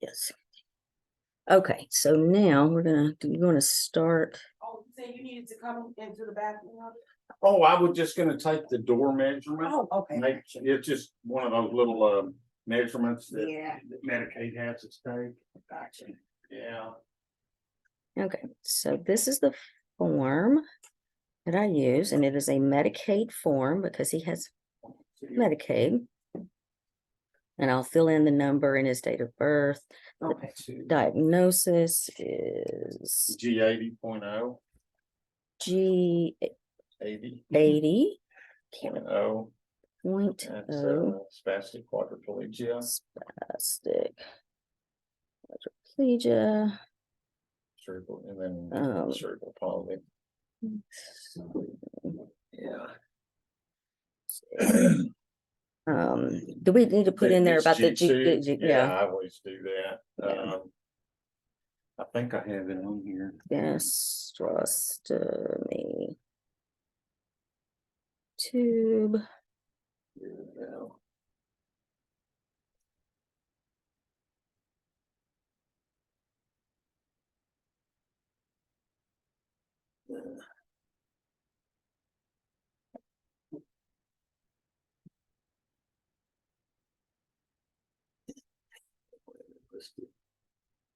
Yes. Okay, so now you want to start. Oh, you say you needed to come into the bathroom? Oh, I was just gonna take the door measurement. Oh, okay. It's just one of those little measurements that Yeah. that Medicaid has to take. Gotcha. Yeah. Okay, so this is the form that I use, and it is a Medicaid form because he has Medicaid. And I'll fill in the number and his date of birth. Okay. Diagnosis is G80.0. G 80. 80. Point oh. Point That's oh. spastic quadriplegia. Spastic quadriplegia. Cerebral, and then cerebral palsy. Yeah. Do we need to put in there This about the G2, yeah, I always do that. Yeah. I think I have it on here. gastrostomy tube. Yeah.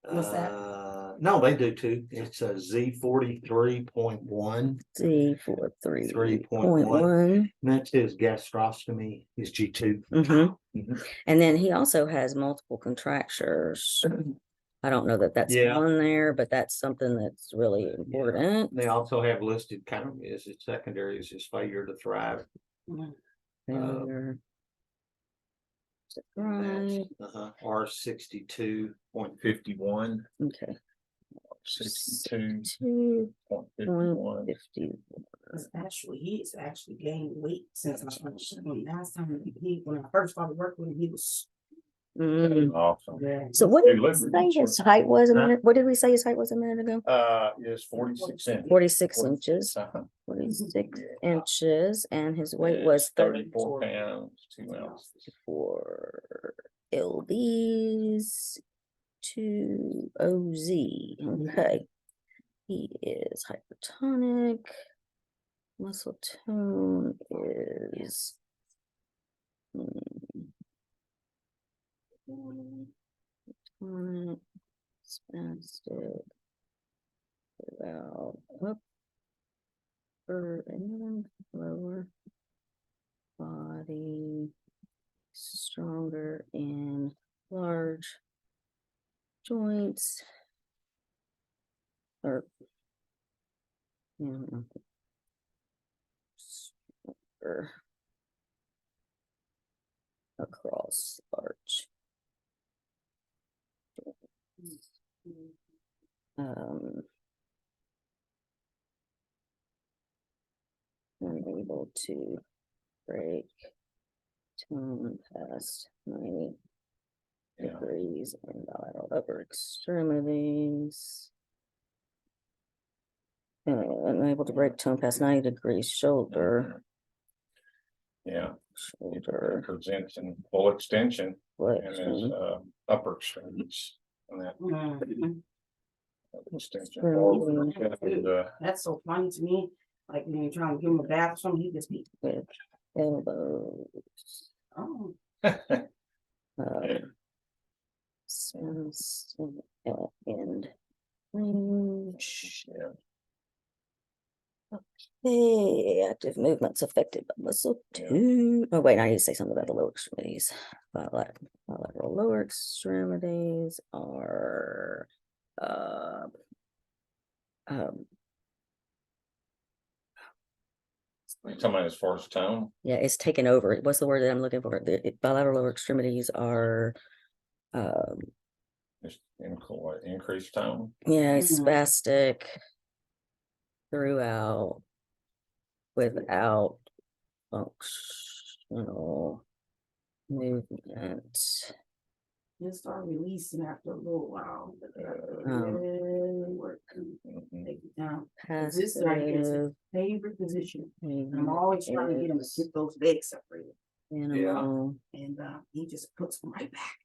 What's that? No, they do too. It's a Z43.1. Z43.1. That's his gastroscopy, his G2. And then he also has multiple contractures. I don't know that that's Yeah. on there, but that's something that's really important. They also have listed kind of as its secondary is his failure to thrive. Failure to thrive. R62.51. Okay. 62.51. 'Cause actually, he's actually gained weight since last time when I first started working with him, he was. Awesome. Yeah. So what did we say his height was a minute? What did we say his height was a minute ago? It's 46 inches. 46 inches. Uh-huh. 46 Yeah. inches, and his weight was 34 pounds, 2 ounces. for LDs to OZ. Okay. He is hypertonic. Muscle tone is hypertonic, spastic, about upper and lower body, stronger in large joints, or or across large. Unable to break tone past 90 degrees in bilateral upper extremities. Unable to break tone past 90 degrees shoulder. Yeah. Shoulder. Presents in full extension and his flexion. upper extremities. And that extension Really? forward. And, That's so funny to me. Like when you're trying to give him a bath or something, he just be. With elbows. Oh. End range. Yeah. Okay, active movements affected by muscle too. Oh wait, I need to say something about the lower extremities. Bilateral lower extremities are You're talking about as far as tone? yeah, it's taken over. What's the word that I'm looking for? The bilateral lower extremities are Just increased tone. yeah, spastic throughout without functional movement. He'll start releasing after a little while. Take it down. This right here is his favorite position. I'm always trying to get him to get those legs separated. Animal. And he just puts them right back.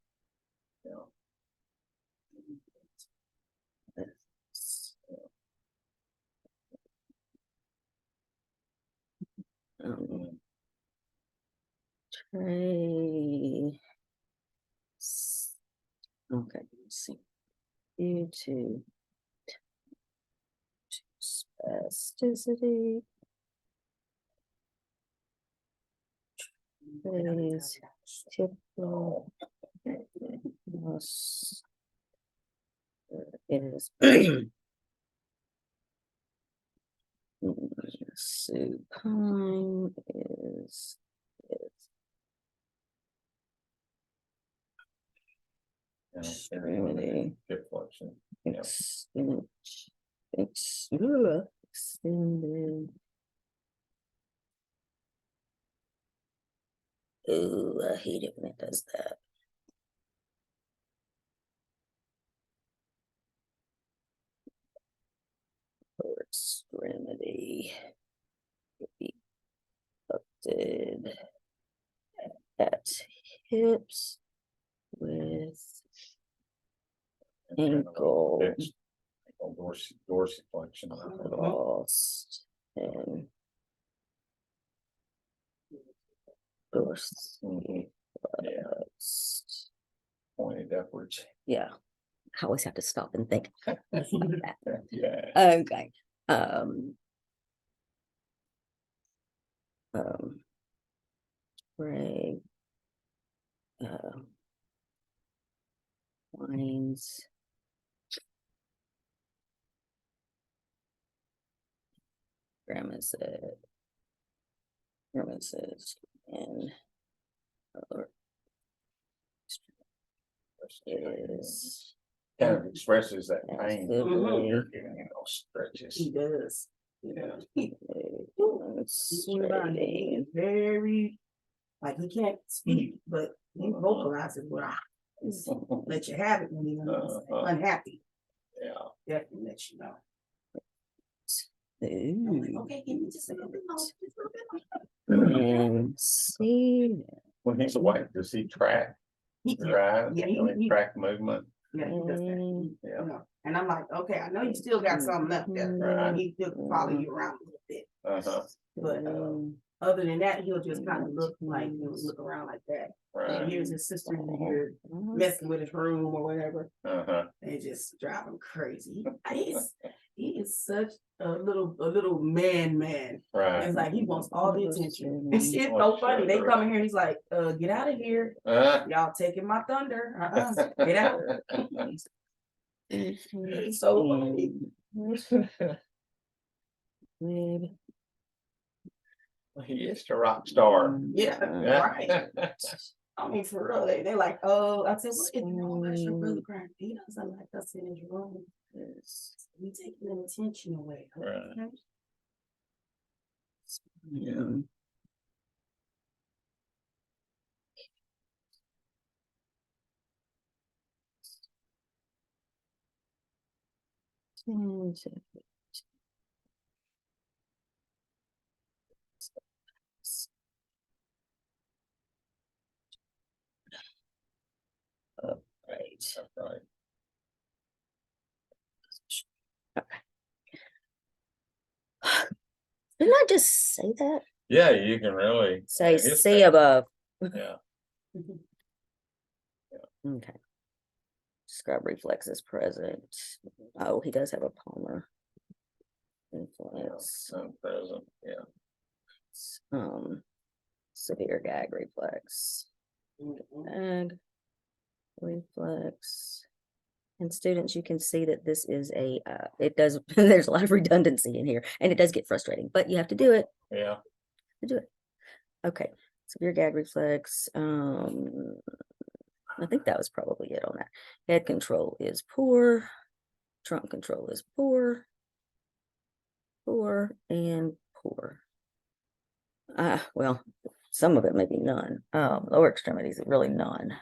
Okay, let's see. Due to spasticity. Is typical. Loss. It is. Supine is. Extremity. Hip flexion. Yeah. Extended. Ooh, I hate it when it does that. Lower extremity. Be abducted at hips with ankle Fixed. Dorsiflexion. lost and Mhm. Yeah, dorsiflex. pointed upwards. Yeah, I always have to stop and think about that. Yeah. Okay. Ray. Lines. Premises and is Kind of expresses that pain. actively You're getting in those stretches. He does. Yeah. He's very, like, he can't speak, but he vocalizes what I let you have it when he's unhappy. Yeah. Definitely let you know. I'm like, Ooh. okay, give me just a little bit more, just a little bit more. And see. When he's awake, does he track? Right? Yeah, Does he track movement? Yeah, he does that. Yeah. You know, and I'm like, okay, I know you still got something left there. Right. He still can follow you around a little bit. Uh-huh. But other than that, he'll just kind of look like, he'll look around like that. And Right. here's his sister here messing with his room or whatever. Uh-huh. And it just drive him crazy. He is such a little man. Right. It's like he wants all the attention. It's so funny. They come in here, he's like, get out of here. Y'all taking my thunder. Get out. It's so funny. He is a rock star. Yeah, right. I mean, for real, they're like, oh, I said, what is wrong? That's your brother crying. He doesn't like us in his room. We taking the attention away. Right. Yeah. Right. Right. Didn't I just say that? Yeah, you can really Say his see back- above. Yeah. Okay. Scrub reflex is present. Oh, he does have a palmar influence. Present. Yeah. Severe gag reflex. Gag reflex. And students, you can see that this is a, it does, there's a lot of redundancy in here and it does get frustrating, but you have to do it. Yeah. To do it. Okay. Severe gag reflex. I think that was probably it on that. Head control is poor. Trunk control is poor. Poor and poor. Well, some of it may be none. Lower extremities, really none.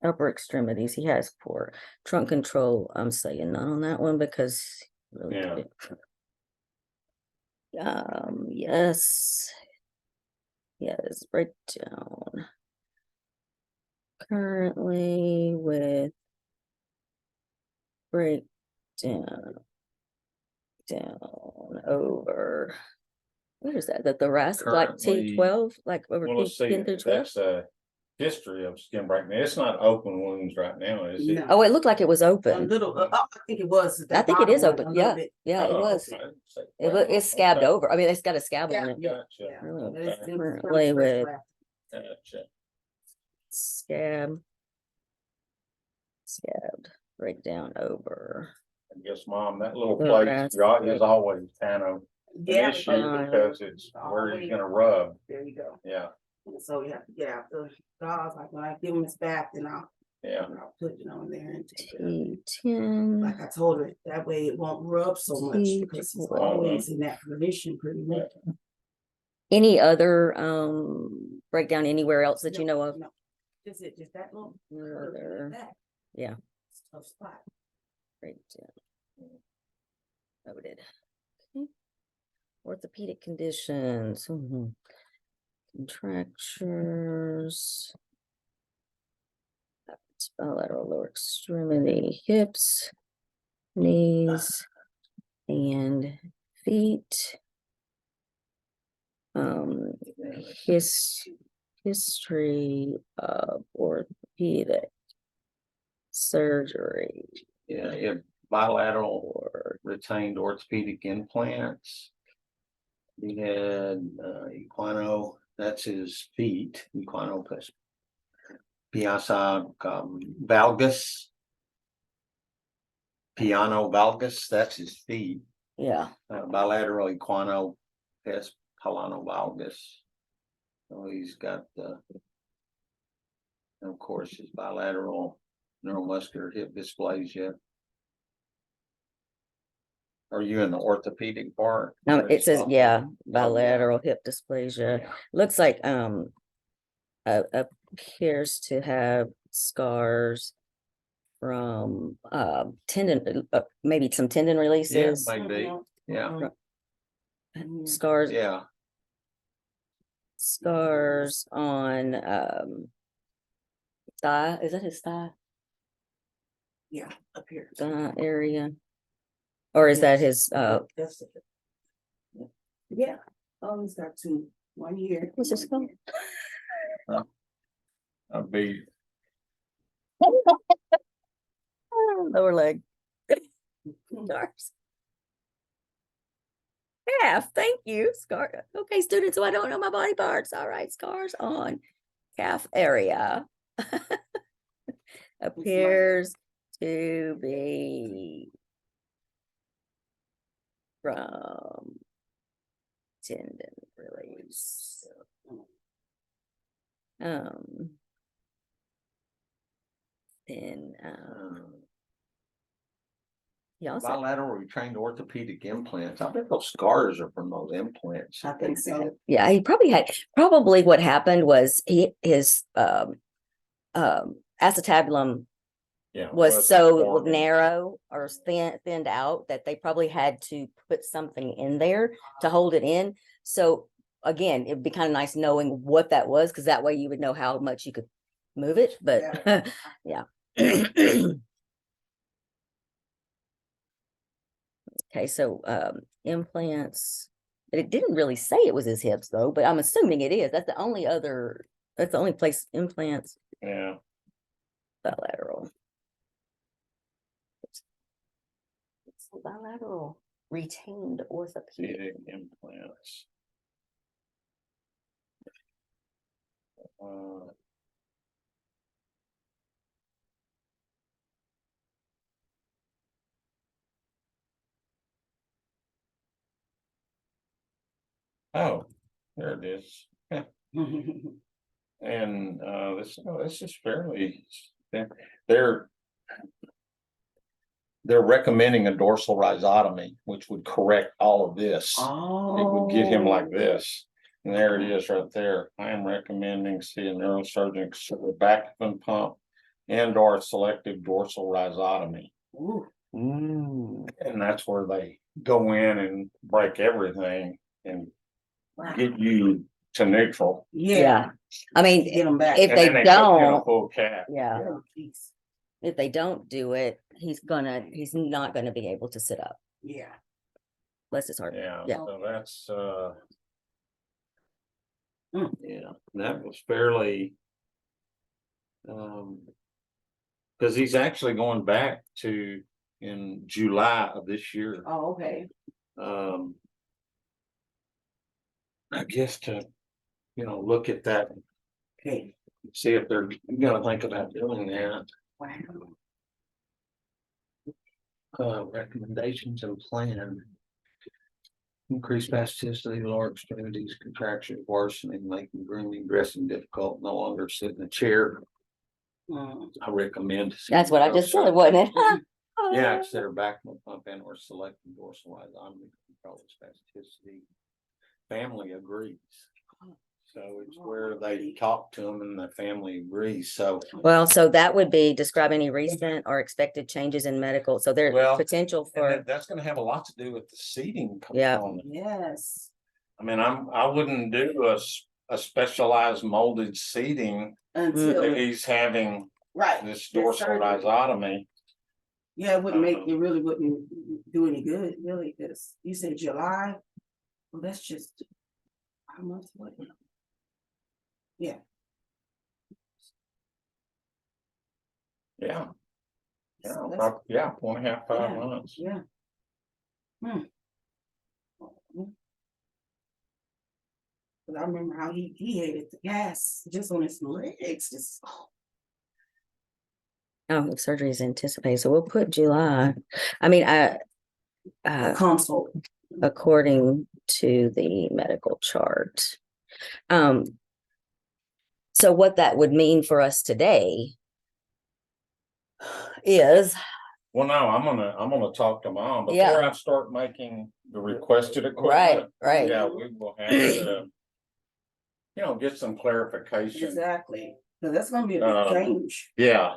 Upper extremities, he has poor. Trunk control, I'm saying none on that one because really Yeah. yes. Yes, breakdown. Currently with breakdown down over. Where is that? The thoracic, like Currently- T12, like over Well, let's see. T10 through 12? That's history of skin breaking. It's not open wounds right now, is it? No. Oh, it looked like it was A open. little, I think it was. I think it is open. Yeah, yeah, it Oh, was. okay. It's scabbed Okay. over. I mean, it's got a scab on it. Gotcha. Oh, It's currently with Gotcha. scab. Scabbed breakdown over. I guess, Mom, that little The place rest is always kind of an Yeah. issue Uh, because it's where he's gonna rub. There you go. Yeah, And so you have to get out the dogs, like when I give him his bath, then I'll put it on there and take it up. T10. Like I told her, that way it won't rub so much because he's T12. always in that position pretty much. Any other breakdown anywhere else that you know of? No, just that little. Other yeah. Tough spot. breakdown. Noted. Okay. Orthopedic conditions. Contractures. Bilateral lower extremity, hips, knees, and feet. History of orthopedic surgery Yeah, yeah, bilateral or retained orthopedic implants. He had equino, that's his feet, equino piasa valgus. Piano valgus, that's his feet. yeah. Bilateral equino pes palano valgus. So he's got and of course his bilateral neuromuscular hip dysplasia. Are you in the orthopedic part? It says, yeah, Oh, bilateral hip dysplasia. Yeah. Looks like, appears to have scars from, tendon, maybe some tendon Yeah, releases. maybe, yeah, Scars, yeah, scars on, thigh, is that his thigh, Yeah, up here. area? Or is that his, That's it. Yeah, oh, he's got 2, 1 year. what's this called? I'd be, Lower leg. Scars. Calf, thank you. Scar. Okay, students, so I don't know my body parts. All right, scars on calf area. Appears to be from tendon release. Then he also, bilateral retained orthopedic implants. I bet those scars are from those implants. I think so. yeah, he probably what happened was his acetabulum yeah. was so deforming. narrow or thinned out that they probably had to put something in there to hold it in. So again, it'd be kind of nice knowing what that was, because that way you would know how much you could move it. But yeah. Okay, so implants. It didn't really say it was his hips though, but I'm assuming it is. That's the only place implants. Yeah, Bilateral. It's bilateral retained orthopedic. orthopedic implants. Oh, there it is. And this is fairly, they're recommending a dorsal rhizotomy, which would correct all of this. It would get him like this. And there it is right there. I am recommending see a neurosurgeon consider backfin pump and or selective dorsal rhizotomy. Ooh. And that's where they go in and break everything and Wow. get you to neutral. Yeah. I mean, Get him back. if And they then put you in a don't, full cast. yeah, Oh, geez. if they don't do it, he's not gonna be able to sit up. Yeah. Bless his heart. Yeah, Yeah. so that's Yeah, that was fairly Cause he's actually going back to in July of this year. Oh, okay. Um. I guess to, look at that, Okay. see if they're gonna think about doing that. Wow. Recommendations and plan. Increased spasticity, lower extremities, contraction worsening, making grooming, dressing difficult, no longer sit in a chair. I recommend. That's what I just said, wasn't it? Yeah, consider backbone pump and or selecting dorsal rhizotomy to control spasticity. Family agrees. So it's where they talk to them and the family agrees, so. Well, so that would be describe any recent or expected changes in medical, so there's Well, potential And for, that's gonna have a lot to do with the seating Yeah. component. Yes. I mean, I wouldn't do a specialized molded seating Until, if he's having right. this Yes, dorsal sir. rhizotomy. Yeah, it wouldn't make, it really wouldn't do any good, really, because you said July. Well, that's just 5 months away. Yeah. Yeah, So that's- about, 4.5, 5 Yeah. months. Yeah. Cause I remember how he hated the gas just on his legs, just, if surgery is anticipated, so we'll put July. I mean, a consult. according to the medical chart. So what that would mean for us today is, Well, no, I'm gonna talk to mom Yeah. before I start making the requested equipment. right. Yeah, we will have to, get some clarification. Exactly, cause that's gonna be a big change. Yeah.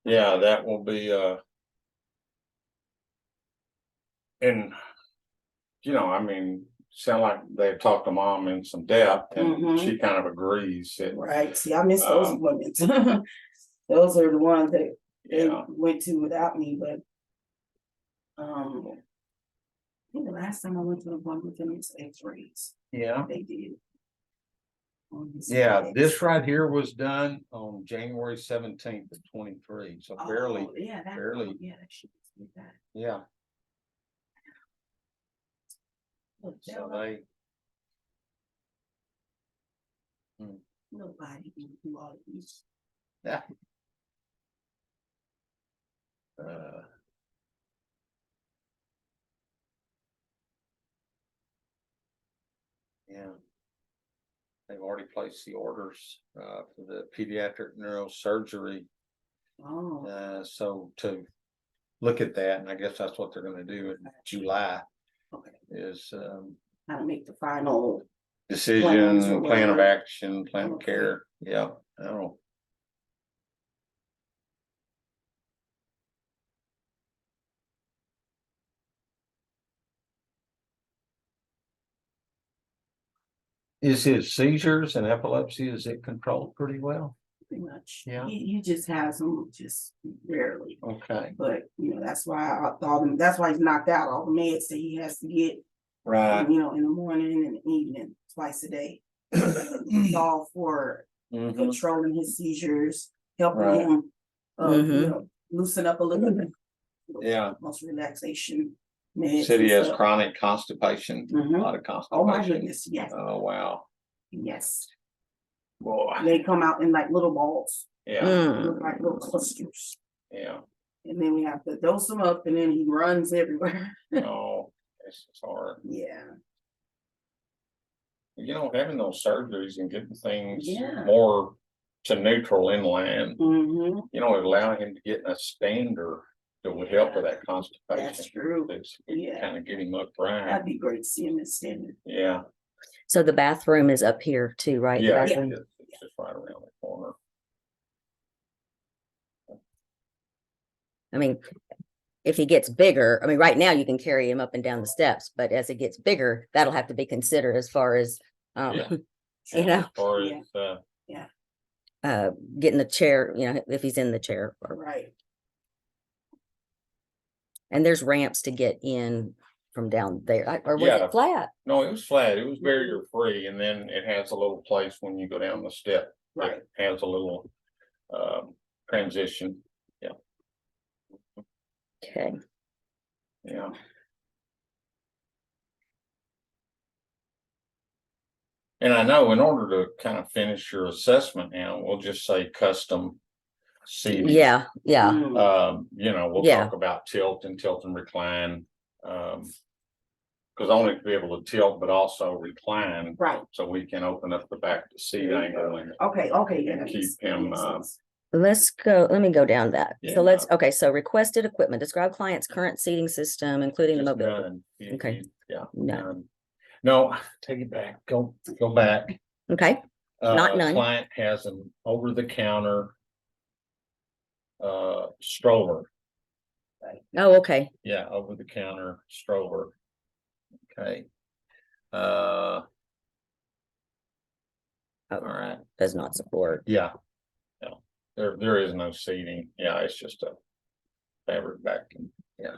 Yeah, that will be, and, I mean, sound like they've talked to mom in some depth and Mhm. she kind of agrees that, Right, see, I miss those Um, appointments. Those are the ones that they yeah, went to without me, but. I think the last time I went to an appointment with them, it's X-rays, yeah. they did. On his Yeah, legs. this right here was done on January 17th of 23, so barely, Oh, yeah, that, barely. yeah, that should be that. Yeah, Look, so they'll- they, Nobody can do all of these. uh. Yeah. They've already placed the orders, for the pediatric neurosurgery. Oh, So to look at that, and I guess that's what they're gonna do in July okay, is, how to make the final, decision, or plan of whatever. action, plan of Okay. care. Yeah, I don't know. Is his seizures and epilepsy, is it controlled pretty well? pretty much. Yeah. He just has them just rarely, Okay. but that's why I thought him, that's why he's knocked out all the meds that he has to get, Right. in the morning and the evening, twice a day. It's all for Mhm. controlling his seizures, helping Right. him, Mhm. loosen up a little bit. Yeah. Most relaxation meds. Said he and has stuff. chronic constipation, a Mhm. lot of Oh, my constipation. goodness, yes, Oh, wow. yes. Boy, They come out in like little balls, yeah, look like little clusters. yeah. And then we have to dose him up and then he runs everywhere. Oh, this is hard. Yeah, Having those surgeries and getting things Yeah. more to neutral inland, mm-hmm, allowing him to get in a stander that would help with that that's constipation. true. Yeah. Kind of get him up right. That'd be great to see him in standard. Yeah, So the bathroom is up here too, right? The yeah, bathroom? it's just right around the corner. I mean, if he gets bigger, I mean, right now you can carry him up and down the steps, but as it gets bigger, that'll have to be considered as far as, Yeah. you know, Or Yeah. it's, getting the chair, if he's in the chair. Right, And there's ramps to get in from down there, or was Yeah. it flat? no, it was flat, it was barrier free, and then it has a little place when you go down the step Right. Has a little, transition, Okay, yeah. And I know in order to kind of finish your assessment now, we'll just say custom seating. yeah, yeah, Mm. We'll Yeah. talk about tilt and recline. Cause only to be able to tilt, but also recline, Right, so we can open up the back to seat angle and okay, yeah. And that keep makes- him, makes sense. let me go down that. Yeah. So okay, so requested equipment, describe client's current seating system, including the just mobility. none. Okay. Yeah. No. none. No, take it back, go back. Okay, Not none. Client has an over-the-counter stroller. oh, okay, Yeah, over-the-counter stroller. Okay. All right, does not support. yeah. No, there is no seating. Yeah, it's just a fabric vacuum. Yeah.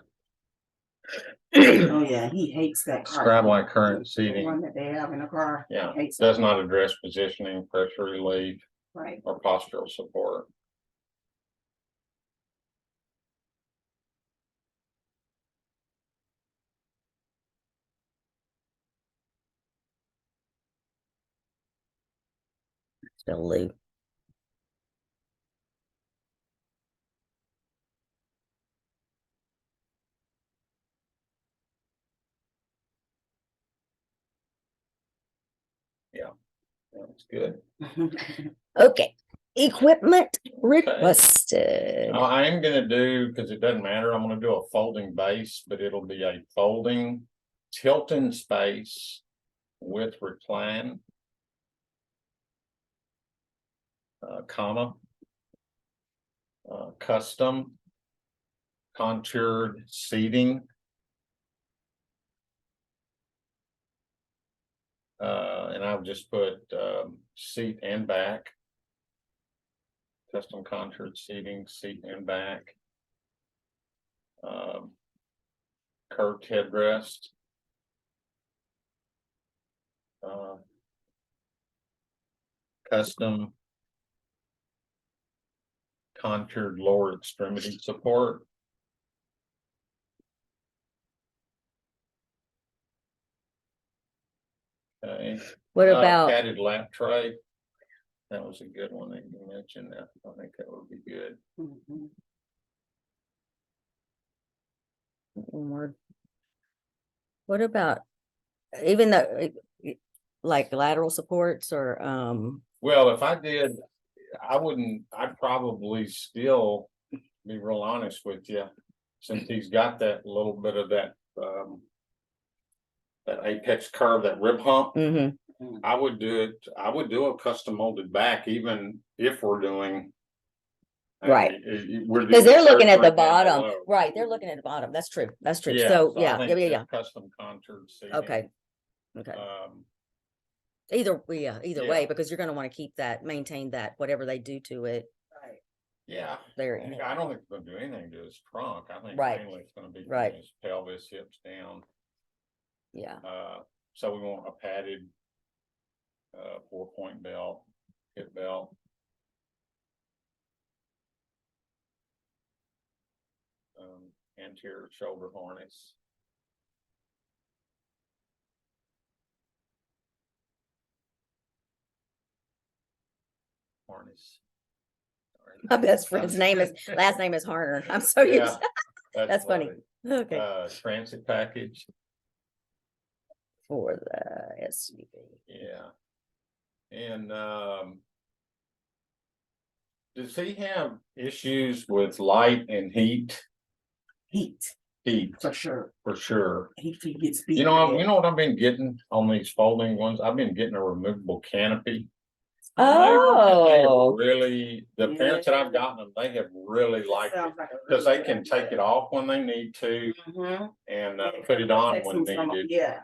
Oh, yeah, he hates that car. Describe like current The seating. one that they have in the car. he Yeah, hates does that. not address positioning, pressure relief, Right, or postural support. Still Lou. That's good. Okay, equipment requested. Now, I am gonna do, because it doesn't matter, I'm gonna do a folding base, but it'll be a folding tilting space with recline. Comma. Custom. Contoured seating. And I've just put, seat and back. Custom contoured seating, seat and back. Curved headrest. Custom. Contoured lower extremity support. Okay. What about, Padded lap tray? That was a good one that you mentioned. That I think that would be good. Mhm. one word. What about, even though, like lateral supports or, Well, if I did, I'd probably still be real honest with you. Since he's got that little bit of that, that apex curve, that rib hump, mhm, I would do a custom molded back, even if we're doing. Right. We're because they're looking at the right down bottom, below. right, they're looking at the bottom, that's true, Yeah, so, I yeah, think yeah, the custom contoured seating. okay. Okay, Um, either yeah. way, because you're gonna wanna keep that, maintain that, whatever they do to it Right. yeah. there. I don't think it's gonna do anything to his trunk. I think Right. mainly it's gonna be from Right. his pelvis, hips down. Yeah, So we want a padded 4-point belt, hip belt. Anterior shoulder harness. Harness. Sorry. my best friend's last name is Harner, I'm so Yeah, used, that's funny. Okay, Transit package. for the SUV. Yeah. And does he have issues with light and heat? Heat, Heat, for sure. for sure. He gets beat. You know what I've been getting on these folding ones? I've been getting a removable canopy. They Oh, really, the parents that I've gotten them, they have really liked it. Because they can take it off when they need to and put it on when needed. Yeah,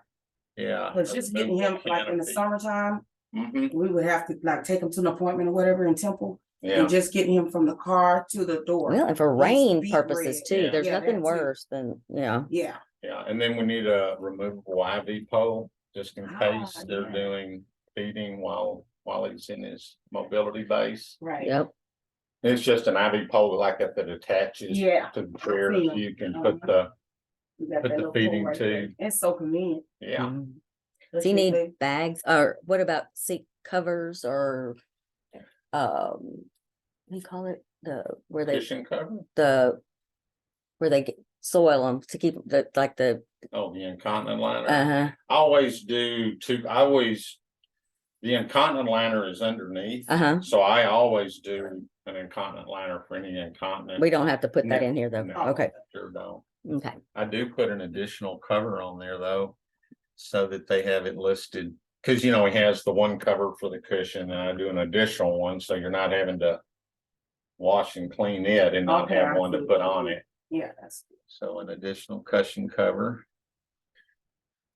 Yeah. but just getting him like in the summertime, Hmm. we would have to like take him to an appointment or whatever in Temple. Yeah. And just getting him from the car to the door. well, and for He's rain beet purposes red. too, Yeah. there's Yeah, nothing that too. worse than, Yeah, Yeah, and then we need a removable IV pole, just in Ah, case they're yeah. doing feeding while while he's in his mobility base. Right. Yep, It's just an IV pole like that that attaches Yeah. to the chair, seen so 'em. you can put You got Put that the little feeding pole right there. tube. It's so convenient. yeah. mhm. That's Do you what need they- bags, or what about seat covers or, what do you call it? Where they, Cushion cover? where they get soil them to keep the, Oh, the incontinent liner. uh-huh, I always do the incontinent liner is underneath. Uh-huh. So I always do an incontinent liner for any incontinent. we don't have to put that No, in here though, no. okay, Sure don't. okay, I do put an additional cover on there though, so that they have it listed. Cause he has the one cover for the cushion and I do an additional one, so you're not having to wash and clean it and not Okay, have I one to see. put on it. Yeah, that's. So an additional cushion cover.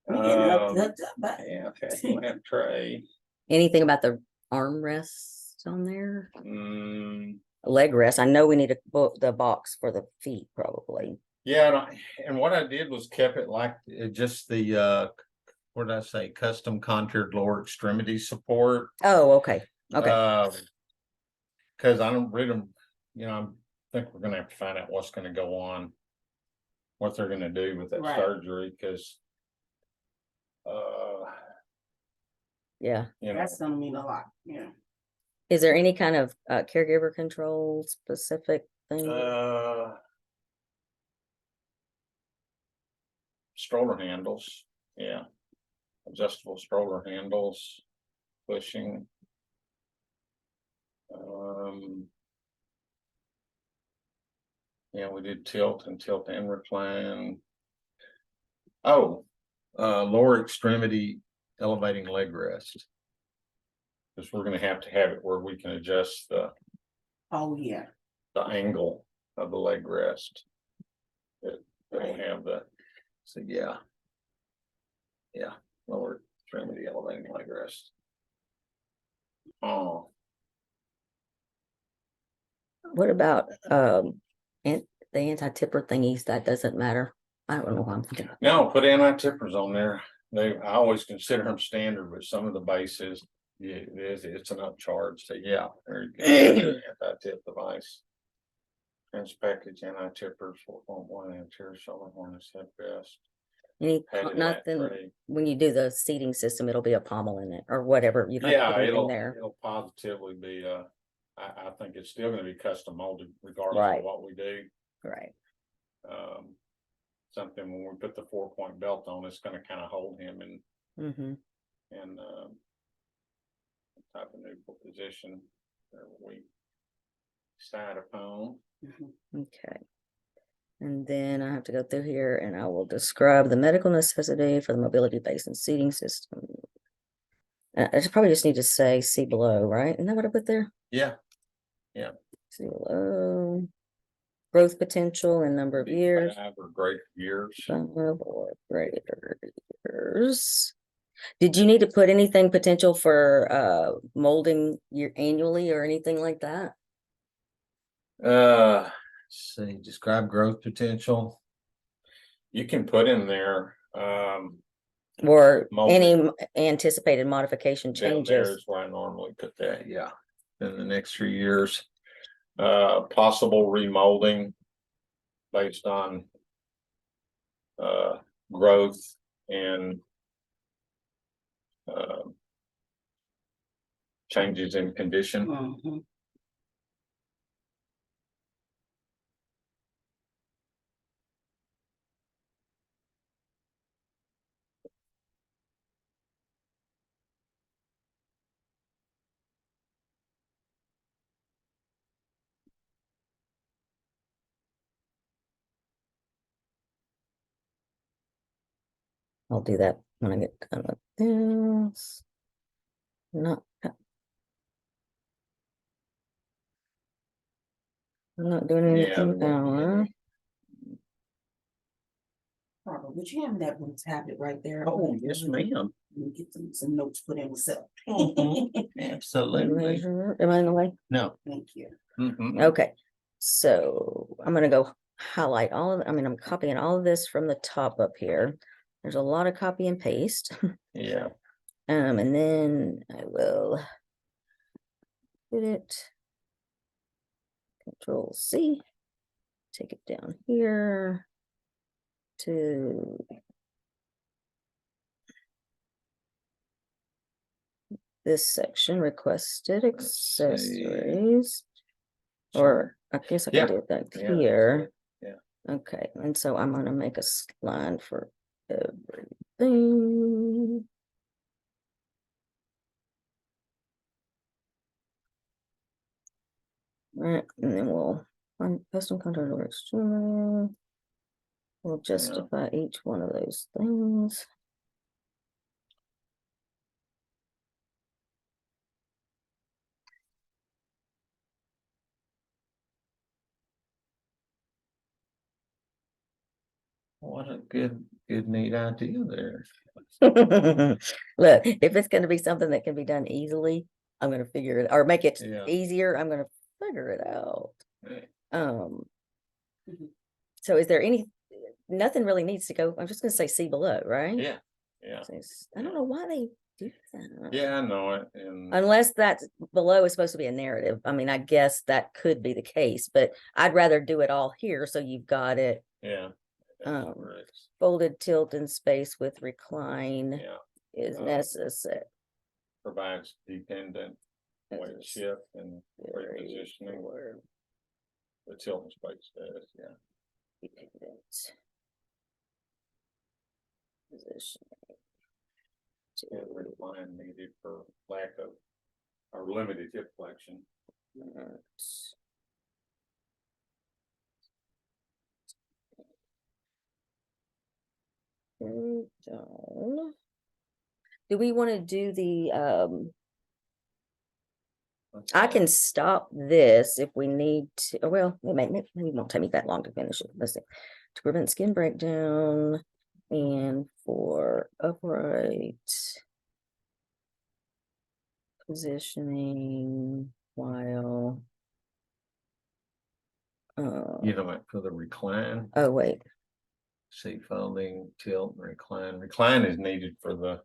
We getting Um, hooked up, but Yeah, okay, lamp tray. anything about the armrests on there? Mm, Leg rest, I know we need the box for the feet probably, yeah, and what I did was kept it like just the what did I say, custom contoured lower extremity support. oh, okay, okay, Cause I don't read them, I think we're gonna have to find out what's gonna go on. What they're gonna do with that Right. surgery, cause. yeah. that's gonna mean a lot. Yeah. Is there any kind of caregiver control specific thing? Stroller handles, yeah. Adjustable stroller handles, pushing. Yeah, we did tilt and recline. Oh, lower extremity elevating leg rest. Cause we're gonna have to have it where we can adjust Oh, yeah. the angle of the leg rest. It'll have so yeah. Yeah, lower extremity elevating leg rest. Oh, What about, and the anti-tipper thingies, that doesn't matter, I don't know why I'm thinking. no, put anti-tippers on there. I always consider them standard, but some of the bases, yeah, it's an upcharge, so yeah, there you go. Anti-tip device. Trans package anti-tippers, 4.1 anterior shoulder harness head vest. Any, padded lat nothing, tray. when you do the seating system, it'll be a pommel in it, or whatever, you don't have to Yeah, put anything there. it'll positively be, I think it's still gonna be custom molded regardless Right. of what we do. Right, Something when we put the 4-point belt on, it's gonna kind of hold him mm-hmm, in type of neutral position. There we side upon. okay. And then I have to go through here and I will describe the medical necessity for the mobility based and seating system. Probably just need to say see below, right? Isn't that what I put there? Yeah, See below. Growth potential and number of be years. 5 or greater years. 5 or greater years. Did you need to put anything potential for molding year annually or anything like that? See, describe growth potential. You can put in there, Or Molding. any anticipated modification down there changes? is where I normally put that, yeah. In the next 3 years, possible remolding based on growth and changes in condition. Mhm. I'll do that when I get done with this. Not. I'm not doing Yeah, anything now. Barbara, would you have that one tablet right there? Oh, yes, ma'am. Let me get some notes put in myself. Absolutely. Measure, am I in the way? No. Thank you. Mhm. Okay, so I'm gonna go highlight all of, I'm copying all of this from the top up here. There's a lot of copy and paste. Yeah, And then I will Hit it. Control C. Take it down here to this section, requested Let's see. accessories. Sure. Or I guess I Yeah. can do that Yeah, that's here. it. Okay, and so I'm gonna make a line for everything. Right, and then we'll find custom content or extra. We'll justify each one of those things. What a good neat idea there. Look, if it's gonna be something that can be done easily, I'm gonna figure it, or make it Yeah. easier, I'm gonna figure it out. Right. Mhm. So is there nothing really needs to go, I'm just gonna say see below, right? Yeah, yeah, I don't know why they do that. yeah, I know it, and Unless that below is supposed to be a narrative. I mean, I guess that could be the case, but I'd rather do it all here, so you've got it yeah. that's Um, where it's- folded tilt and space with recline Yeah, is uh, necessary. provides dependent weight shift and Very repositioning, for the tilt and space does, yeah. dependent position. And recline needed for lack of, or limited hip flexion. Down. Do we want to do the I can stop this if we need to. Well, maybe it won't take me that long to finish it. Let's see. To prevent skin breakdown and for upright positioning while You know, like for the recline, oh wait, seat folding, tilt, and recline. Recline is needed for the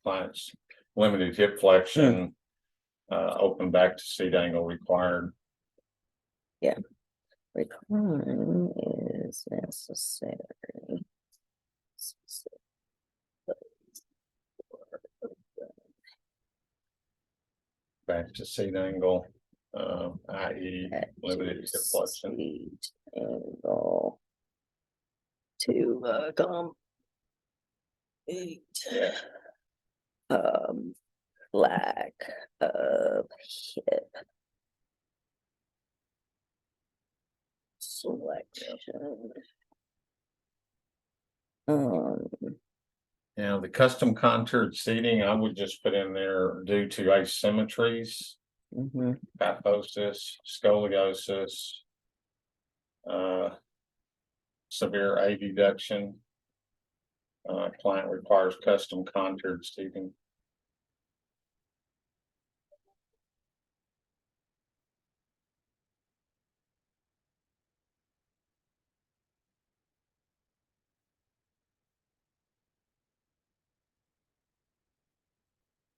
Clients, limited hip flexion, open back to seat angle required. recline is necessary. Back to seat angle, i.e. limited hip flexion. Seat angle to come Yeah. lack of hip selection. Now, the custom contoured seating, I would just put in there due to asymmetries, Mhm. kyphosis, scoliosis. Severe avduction. Client requires custom contoured seating.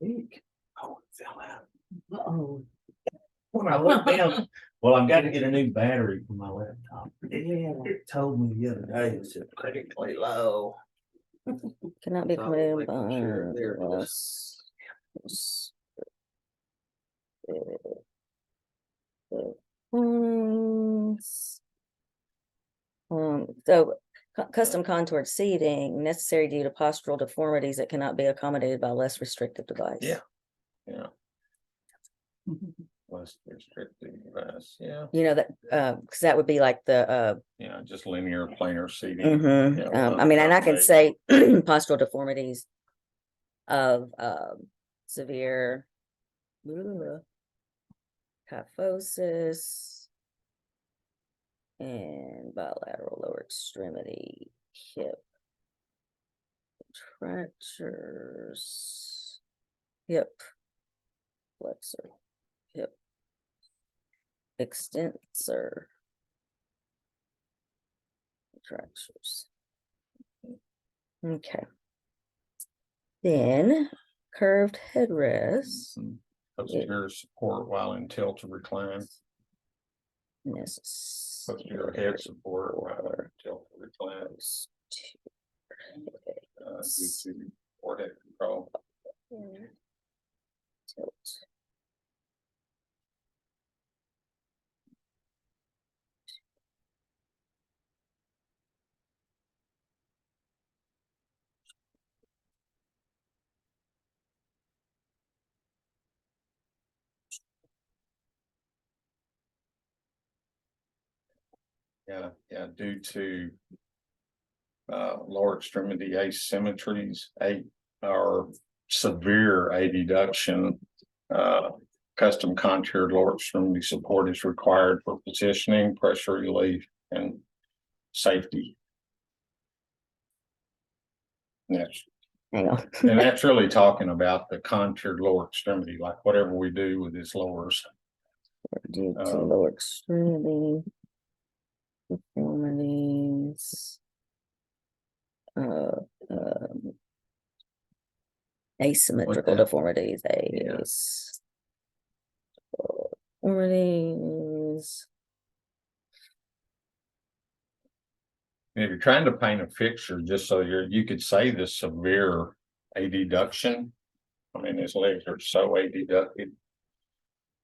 Oh, it fell out. Uh-oh. When I looked down, well, I've got to get a new battery for my laptop. It told me the other day, it said critically low. Cannot be So, permitted making sure there it is. unless points. So custom contoured seating necessary due to postural deformities that cannot be accommodated by less restrictive device. Yeah. Yeah. Less restrictive device, yeah, You know that, because that would be like the, yeah, just linear planar seating. I mean, and I can say postural deformities of, severe kyphosis and bilateral lower extremity hip contractures, hip flexor, hip extensor contractures. Okay. Then curved headrests. Posterior support while in tilt to recline. Posterior head support while in tilt to recline. Due to forehead control. Tilt. Yeah, due to lower extremity asymmetries, or severe adduction, custom contoured lower extremity support is required for positioning, pressure relief, and safety. Hang on. And that's really talking about the contoured lower extremity, like whatever we do with this lowers. Due to lower extremity deformities. Asymmetrical that? deformities. Deformities. If you're trying to paint a picture, just so you could say the severe adduction. I mean, his legs are so adducted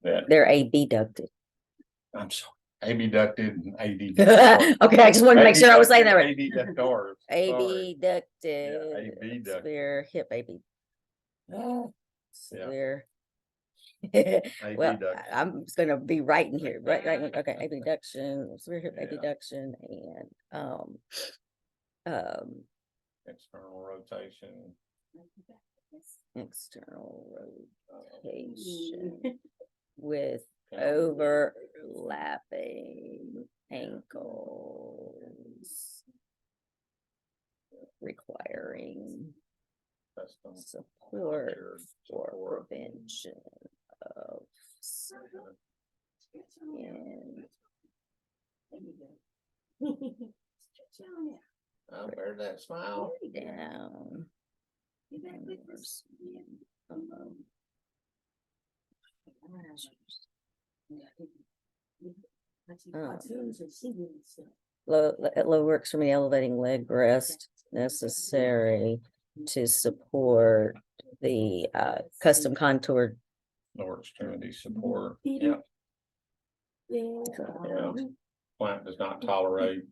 that They're abducted. I'm sorry, abducted and adducted. Okay, I just wanted to make sure I was saying that right. Abductors. Sorry. Abducted. abducted. Severe hip Yeah. severe. Well, Abduction. I'm just gonna be writing here, right? Okay, abduction, severe hip Yeah. abduction, and External rotation. external rotation with overlapping ankles requiring Custom support contoured for support. prevention of and Oh, there's that smile. down. Lower extremity elevating leg rest necessary to support the custom contoured. Lower extremity support. Yeah. Plant does not tolerate.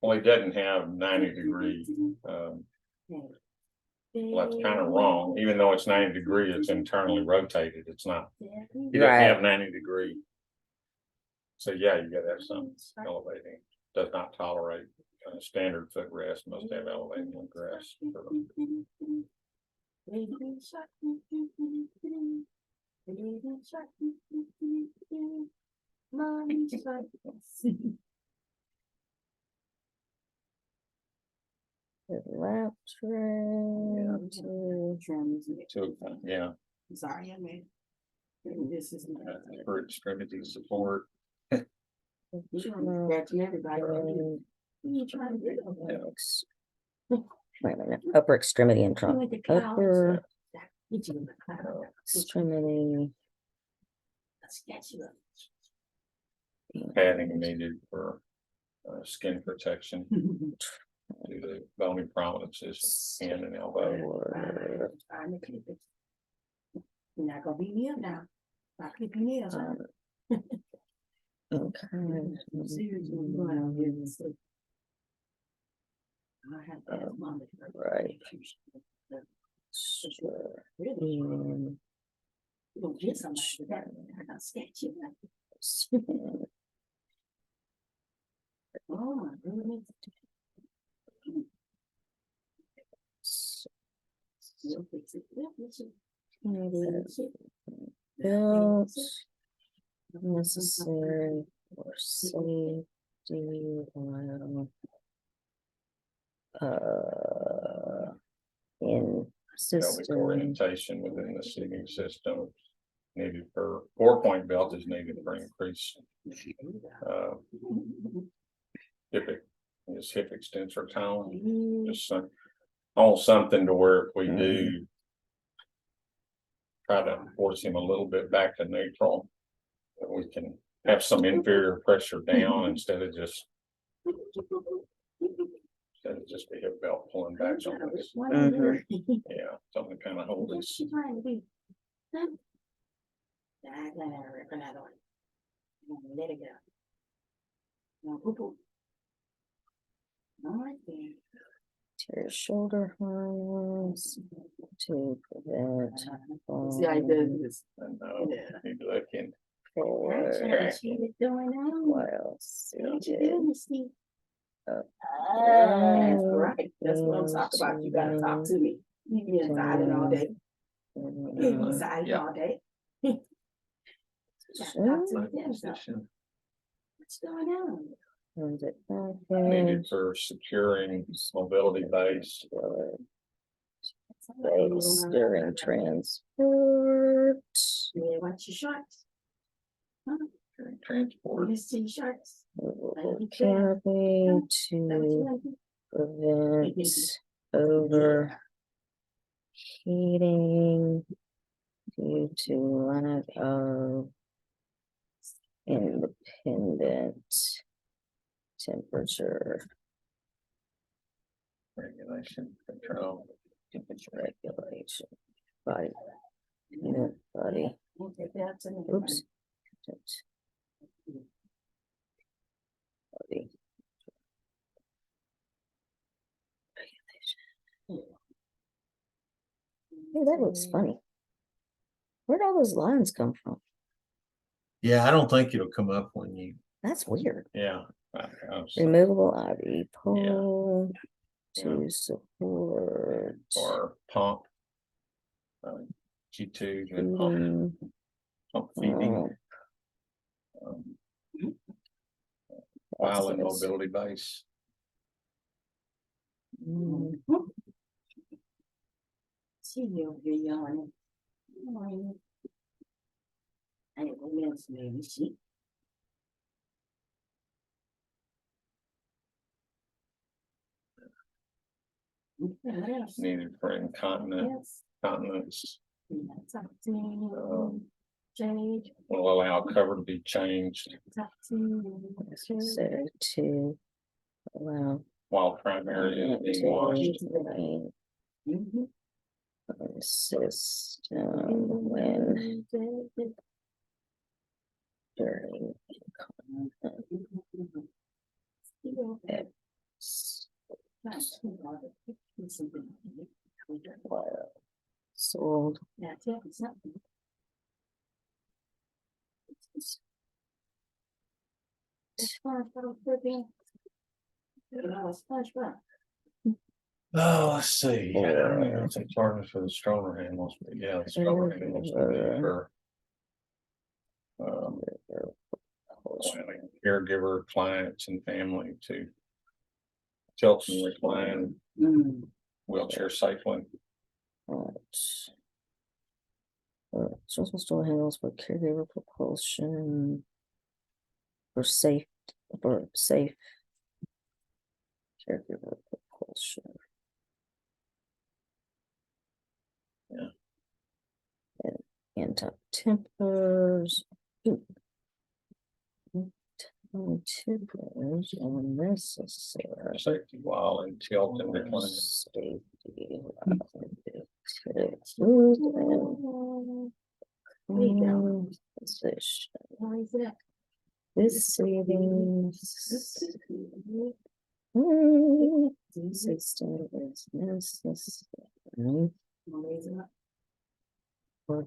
Well, he doesn't have 90-degree. Well, that's kind of wrong. Even though it's 90-degree, it's internally rotated. It's not. He doesn't have 90-degree. So yeah, you gotta have some elevating. Does not tolerate standard footrest. Must have elevating leg rest. Lap trim to Yeah, Sorry, I mean. This is. for extremity support. Scratching everybody. You trying to get wait a minute, upper extremity and trunk. Like the Upper clouds. extremity. Padding needed for skin protection due to bony prominences, hand and elbow. Or, You're not gonna beat me up now. I'll clip your nails, huh? okay. Seriously, I'm going out here and sleep. I have to ask Mama. Right. Sure. Mm, You gonna get somebody for that. I gotta sketch you. Oh, my goodness. You'll fix it. Yeah, fix it. Fix it. Built necessary for safety while in Pelvic system. orientation within the seating system. Needed for 4-point belt is needed for increase. Hip extensor tone. Just almost something to where if we do try to force him a little bit back to neutral. That we can have some inferior pressure down instead of just the hip belt pulling back on this. Mhm. Yeah, something kind of hold What's this. she trying to be? I gotta rip another one. Let it go. No, poo-poo. All right then. Tear shoulder harness to prevent See how he does falling this. And Yeah. he's looking. forward What you doing now? while What you seated. doing, Steve? Up. That's right. That's what I'm talking about. You gotta talk to me. You be inside and all day. You be inside Yeah. all day. You gotta talk to me then, so. Position What's going on? Turns it back needed in. for securing mobility base. Base during transport. Yeah, watch your shorts. Huh? During transport. You see your shorts? Movable canopy That's what to you prevent overheating due to lack of independent temperature Regulation control. regulation. Body. Unit body. We'll take that to me. Oops. Body. Hey, that looks funny. Where'd all those lines come from? Yeah, I don't think it'll come up when you, That's weird. Yeah. Removable IV pole Yeah. to support Or pump. G2 and pump, feeding. pump feeding. Oh, Island that's- mobility base. Mm, See you over here yawning. Morning. I ain't gonna miss maybe she. What else? Needed for incontinence, Yes. continence. Talk to me. Jade, Will allow cover to be changed talk to me. necessary to allow while primary is being washed. remain Mhm. on system when during while sold. Yeah, tell me something. SpongeBob. Oh, let's see. I don't know Or- if it's charges for the stroller animals, but yeah, the stroller animals would be for. Caregiver, clients and family to. Tilt and recline wheelchair safely. Social store handles for caregiver propulsion. For safe caregiver propulsion. Yeah. And anti-tempers. Tempers are necessary. Safety while in tilt and recline. Safety. Position. How is that? This savings. System is necessary Raise it up. for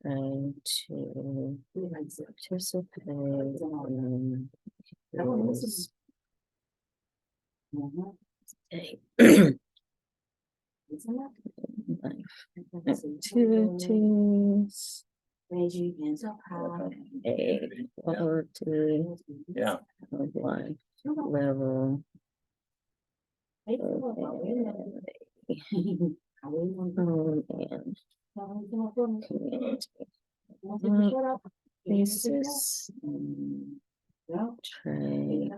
trying to Raise it up. participate in That one was- this Mhm. day. Raise it up. Activities, Raise your hands up high. a quality Yeah, of life level. Hey, come on, Home and community basis. Trade.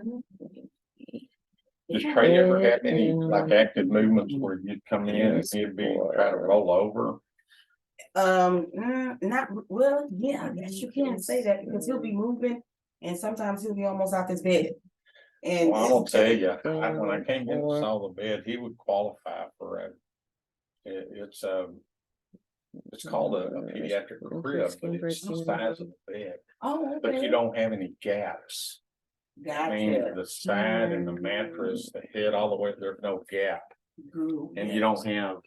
does Trey ever have any like active movements where you'd come in and he'd be trying to roll over? well, yeah, I guess you can say that because he'll be moving and sometimes he'll be almost out his bed. And Well, I'm gonna tell you, when I Down came in and for- saw the bed, he would qualify for it's called a pediatric crib, but it's the size of the bed, Oh, but you okay. don't have any gaps. I mean, Gotcha. the side and the mattress, the head, all the way, there's no gap, Good. and you don't have.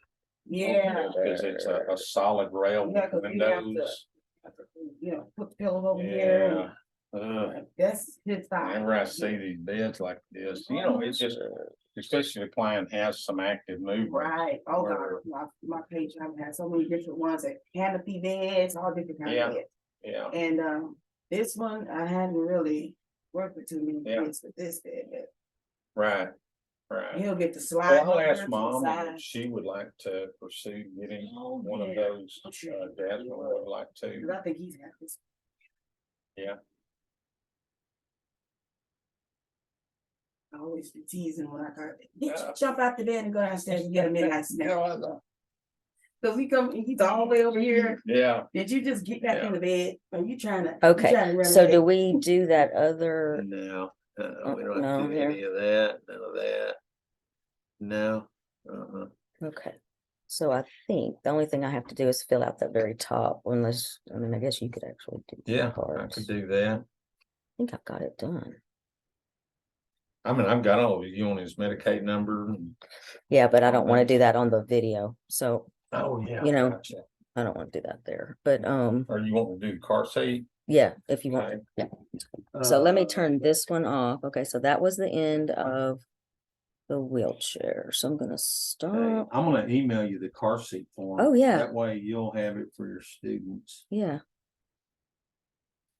Yeah. Cause it's a solid rail Yeah, with 'cause we have to- windows. You know, put the pillow over here. Yeah. And that's his side. Whenever I see these beds like this, you know, it's just, especially the client has some active movement. Right, oh Where- God, my page, I've had so many different ones, like canopy beds, all different kind Yeah. of beds. Yeah, And, this one, I hadn't really worked with too many Yeah. kids with this bed, but right, right. he'll get the slide. Well, I'll over to ask the mom side. if she would like to pursue getting Oh, one of yeah. those, I'm sure. Jasmine would like 'Cause to. I think he's got this. Yeah. I always be teasing when I got, Yeah. jump out the bed and go downstairs and get a midnight snack. Yeah, I know. Cause he's all the way over here. Yeah, Did you just get back Yeah. in the bed? Are you trying to? you Okay, trying to run so away? do we do that other, No, we no, don't have to do here. any of that, none of that. No. okay. So I think the only thing I have to do is fill out that very top, unless, I mean, I guess you could actually do. that Yeah, I part. could do that. I think I've got it done. I mean, I've got all of you on his Medicaid number. Yeah, but I don't want to Okay. do that on the video, so Oh, yeah. You know, Gotcha. I don't want to do that there, but, Or you want to do the car seat? yeah, if you want, Okay. yeah. So let me Uh, turn this one off. Okay, so that was the end of the wheelchair. So I'm gonna Okay, stop. I'm gonna email you the car seat form. Oh, yeah. That way you'll have it for your students. Yeah,